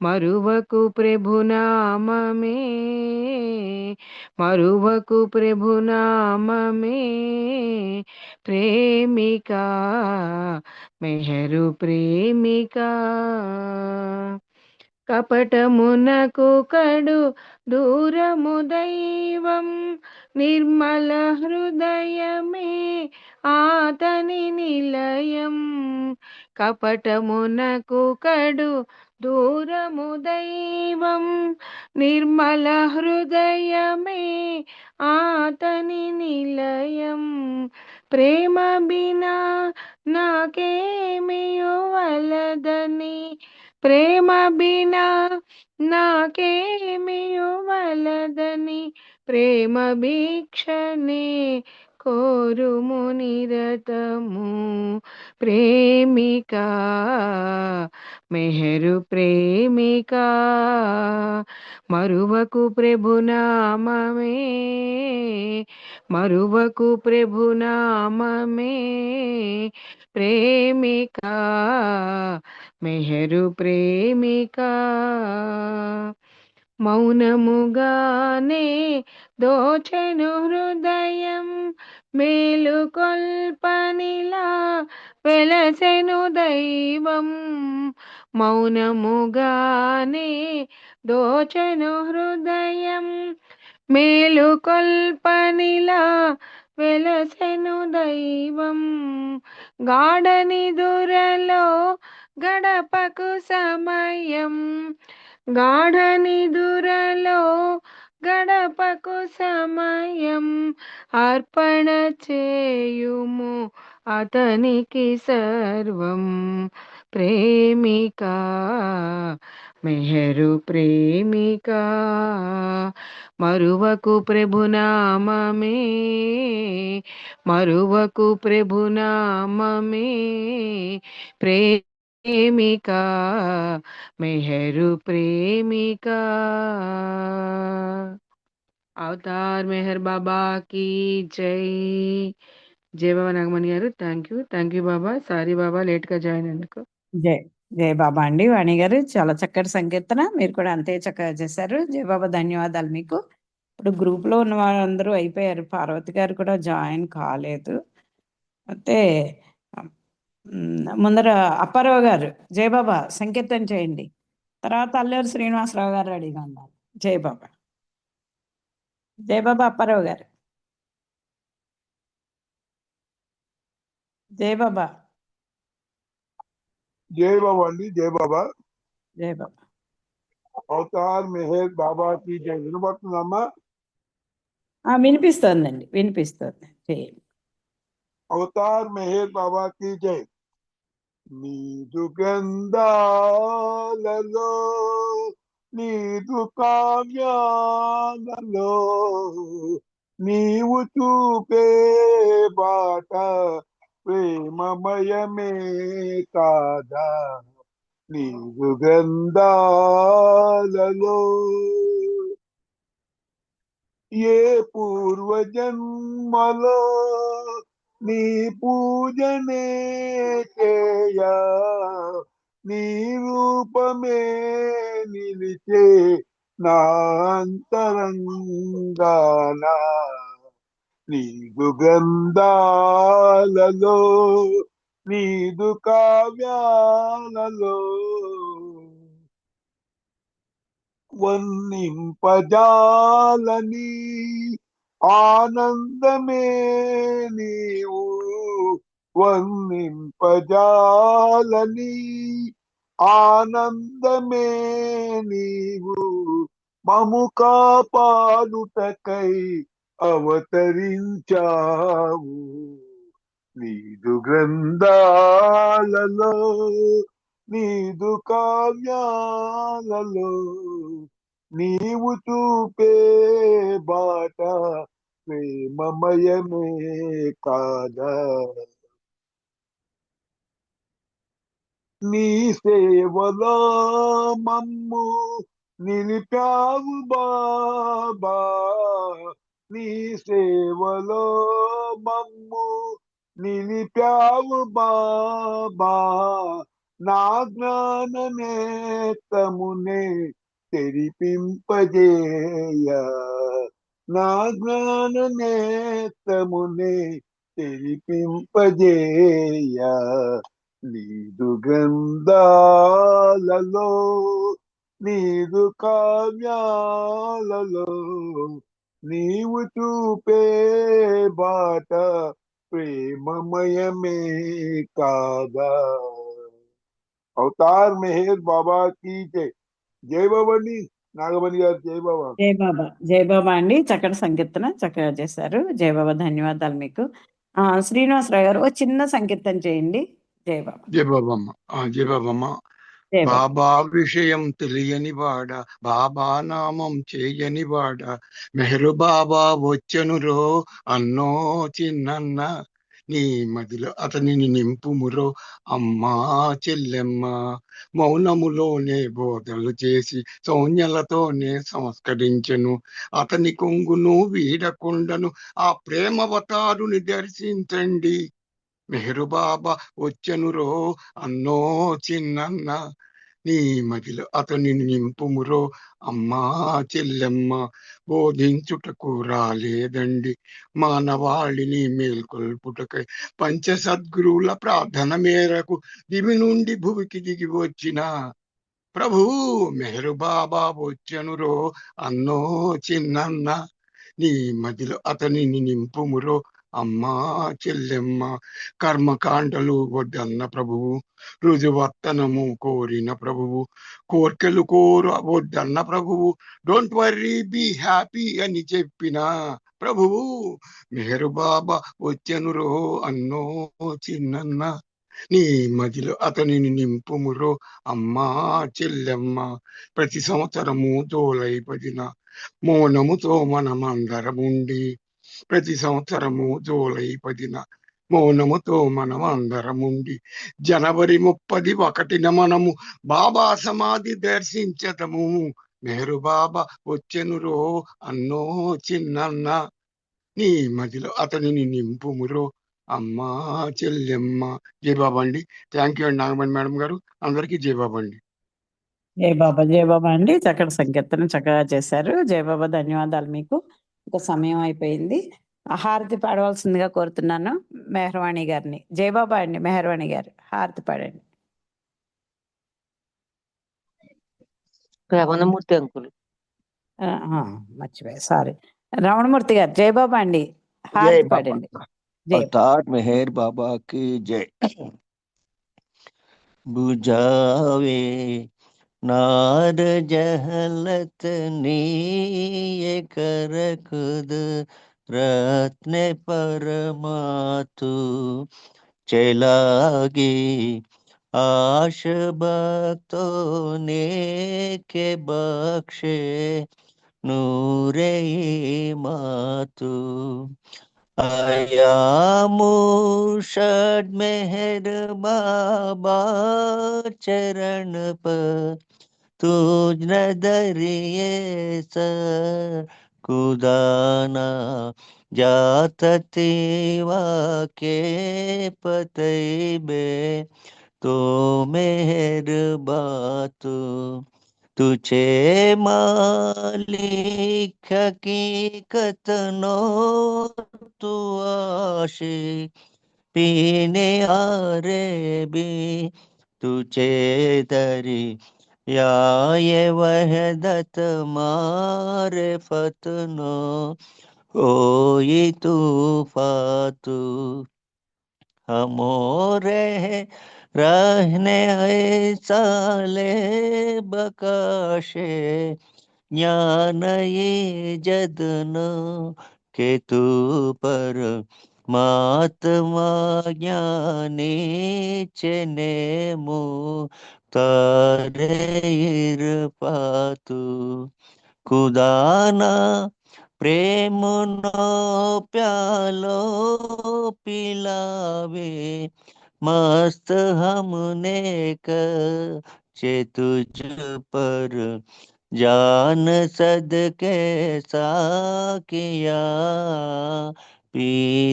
మరువకు ప్రభునామమే, మరువకు ప్రభునామమే. ప్రేమిక మెహరు ప్రేమిక, కపటమునకు కడు దూరము దైవం. నిర్మల హృదయమే ఆతని నిలయం. కపటమునకు కడు దూరము దైవం. నిర్మల హృదయమే ఆతని నిలయం. ప్రేమ బినా నాకేమియో వలదని, ప్రేమ బినా నాకేమియో వలదని. ప్రేమ భిక్షనే కోరుము నిరతము. ప్రేమిక మెహరు ప్రేమిక, మరువకు ప్రభునామమే, మరువకు ప్రభునామమే. ప్రేమిక మెహరు ప్రేమిక, మౌనముగానే దోచెను హృదయం. మేలుకొల్పనిలా వెలసెను దైవం. మౌనముగానే దోచెను హృదయం. మేలుకొల్పనిలా వెలసెను దైవం. గాఢని దురలో గడపకు సమయం, గాఢని దురలో గడపకు సమయం. అర్పణ చేయుము అతనికి సర్వం. ప్రేమిక మెహరు ప్రేమిక, మరువకు ప్రభునామమే, మరువకు ప్రభునామమే. ప్రేమిక మెహరు ప్రేమిక. అవతార్ మెహర్ బాబా की జై. జై బాబా నాగమణి గారు. Thank you Baba. Sorry Baba late గా జాయిన్ అయినందుకు. జై జై బాబా అండి. వాణి గారు చాలా చక్కటి సంకీర్తన, మీరు కూడా అంతే చక్కగా చేశారు. జై బాబా, ధన్యవాదాలు మీకు. ఇప్పుడు గ్రూప్ లో ఉన్న వాళ్ళందరూ అయిపోయారు. పార్వతి గారు కూడా జాయిన్ కాలేదు. అయితే ముందర అప్పారావు గారు జై బాబా సంకీర్తన చేయండి. తర్వాత అల్లూరి శ్రీనివాసరావు గారు రెడీగా ఉన్నారు. జై బాబా. జై బాబా అప్పారావు గారు. జై బాబా. జై బాబా అండి. జై బాబా. జై బాబా. అవతార్ మెహర్ బాబా కి జై. వినబడుతుందమ్మా? వినిపిస్తోందండి, వినిపిస్తోంది. చేయండి. అవతార్ మెహర్ బాబా కి జై. నీదు గంధాలలో నీదు కావ్యాలలో నీవు చూపే బాట ప్రేమమయమే కాదా. నీదు గంధాలలో ఏ పూర్వజన్మలో నీ పూజనే చేయ నీ రూపమే నిలిచే నా అంతరంగాన. నీదు గంధాలలో నీదు కావ్యాలలో వర్ణింపజాలని ఆనందమే నీవు, వర్ణింపజాలని ఆనందమే నీవు. మము కాపాడుటకై అవతరించావు. నీదు గ్రంథాలలో నీదు కావ్యాలలో నీవు చూపే బాట ప్రేమమయమే కాదా నీ సేవలో మమ్ము నిలిపావు బాబా నీ సేవలో మమ్ము నిలిపావు బాబా నా జ్ఞాననేతమునే తెరిపింపజేయ నా జ్ఞాననేతమునే తెరిపింపజేయ నీదు గ్రంథాలలో నీదు కావ్యాలలో నీవు చూపే బాట ప్రేమమయమే కాదా అవతార్ మెహర్ బాబా కీ జై జై బాబా అండి నాగమణి గారు జై బాబా జై బాబా అండి. చక్కటి సంకీర్తన చక్కగా చేశారు. జై బాబా, ధన్యవాదాలు మీకు. శ్రీనివాసరావు గారు ఓ చిన్న సంకీర్తన చేయండి. జై బాబా. జై బాబమ్మ జై బాబమ్మ జై బాబా. బాబా విషయం తెలియని వాడ బాబా నామం చేయని వాడ మెహరు బాబా వచ్చనురో అన్నో చిన్నన్న నీ మదిలో అతనిని నింపుమురో అమ్మా చెల్లెమ్మ మౌనములోనే బోధలు చేసి సౌన్యలతోనే సంస్కరించెను అతని కొంగును వీడకుండను ఆ ప్రేమవతారుని దర్శించండి మెహరు బాబా వచ్చనురో అన్నో చిన్నన్న నీ మదిలో అతనిని నింపుమురో అమ్మా చెల్లెమ్మ బోధించుటకు రాలేదండి మానవాళిని మేల్కొల్పుటకై పంచ సద్గురువుల ప్రార్థన మేరకు దివి నుండి భూమికి దిగి వచ్చిన ప్రభువు మెహరు బాబా వచ్చనురో అన్నో చిన్నన్న నీ మదిలో అతనిని నింపుమురో అమ్మా చెల్లెమ్మ కర్మకాండలు వద్దన్న ప్రభువు రుజువర్తనము కోరిన ప్రభువు కోర్కెలు కోరు వద్దన్న ప్రభువు డోంట్ వర్రీ బీ హ్యాపీ అని చెప్పిన ప్రభువు మెహరు బాబా వచ్చనురో అన్నో చిన్నన్న నీ మదిలో అతనిని నింపుమురో అమ్మా చెల్లెమ్మ ప్రతి సంవత్సరము జూలై 10న మౌనముతో మనమందరముండి ప్రతి సంవత్సరము జూలై 10న మౌనముతో మనం అందరముండి జనవరి 31న మనము బాబా సమాధి దర్శించదము మెహరు బాబా వచ్చెనురో అన్నో చిన్నన్న నీ మదిలో అతనిని నింపుమురో అమ్మా చెల్లెమ్మ జై బాబా అండి. థ్యాంక్ యూ అండి నాగమణి మేడం గారు. అందరికీ జై బాబా అండి. జై బాబా అండి. చక్కటి సంకీర్తన చక్కగా చేశారు. జై బాబా, ధన్యవాదాలు మీకు. ఇంకా సమయం అయిపోయింది. హారతి పాడవలసిందిగా కోరుతున్నాను మెహర్వాణి గారిని. జై బాబా అండి. మెహర్వాణి గారు హారతి పాడండి. రమణమూర్తి అంకుల్ మర్చిపోయా, సారీ. రమణమూర్తి గారు జై బాబా అండి, జై హారతి బాబా పాడండి. జై అవతార్ మెహర్ బాబా की जय बुझावे नार जहलत नीये कर खुद रत्न परमातु चलागे आश भक्तों ने के बख्शे नूरे मातु आया मुर्शद मेहर बाबा चरण पर तुझ नदरिए सर खुदाना जात तेवा के पतैबे तो मेहर बातु तुझे मालिक हकीकत नो तू आशिक पीने आरे भी तुझे दरी या ये वहदत मारे फतनो होई तू फातू हमोरे रहने साले बकाशे ज्ञान ये जदन के तू पर महात्मा ज्ञानी चनेमु तारे पातु खुदाना प्रेम नो प्यालो पिलावे मस्त हमने चे तुझ पर जान सदके साकिया पी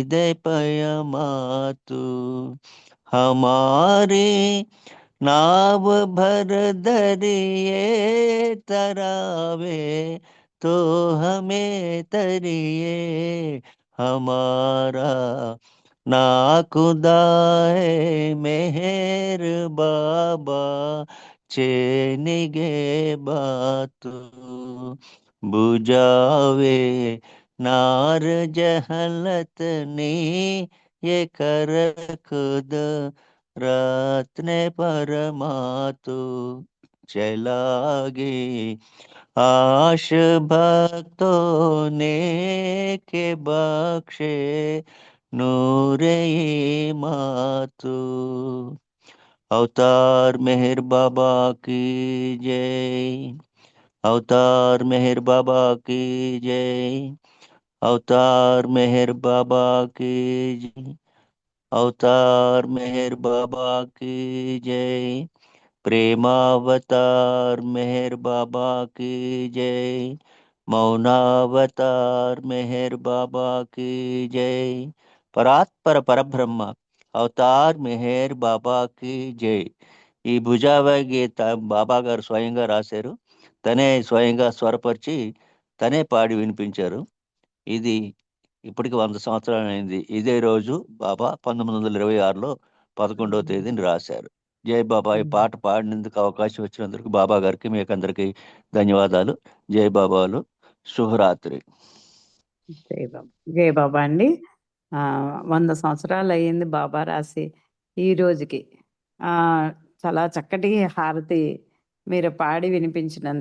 दे पयमातु हमारी नाव भर दरिए तरावे तो हमें तरिए हमारा ना खुदा है मेहर बाबा चेनिगे बातु बुझावे नार जहलत नी ये कर खुद रत्न परमातु चलागे आश भक्तों ने के बख्शे नूरे मातु अवतार मेहर बाबा की जय अवतार मेहर बाबा की जय अवतार मेहर बाबा की जय अवतार मेहर बाबा की जय प्रेमावतार मेहर बाबा की जय मौनावतार मेहर बाबा की जय పరాత్పర పరబ్రహ్మ అవతార్ మెహర్ బాబాకి జై. ఈ భుజావై గీత బాబా గారు స్వయంగా రాశారు, తనే స్వయంగా స్వరపరిచి తనే పాడి వినిపించారు. ఇది ఇప్పటికి 100 సంవత్సరాలు అయింది. ఇదే రోజు బాబా 1926లో 11వ తేదీని రాశారు. జై బాబా. ఈ పాట పాడినందుకు అవకాశం వచ్చినందుకు బాబా గారికి మీకు అందరికి ధన్యవాదాలు. జై బాబాలు. శుభరాత్రి. జై బాబా అండి. 100 సంవత్సరాలు అయ్యింది బాబా రాసి ఈ రోజుకి. చాలా చక్కటి హారతి మీరు పాడి వినిపించినందుకు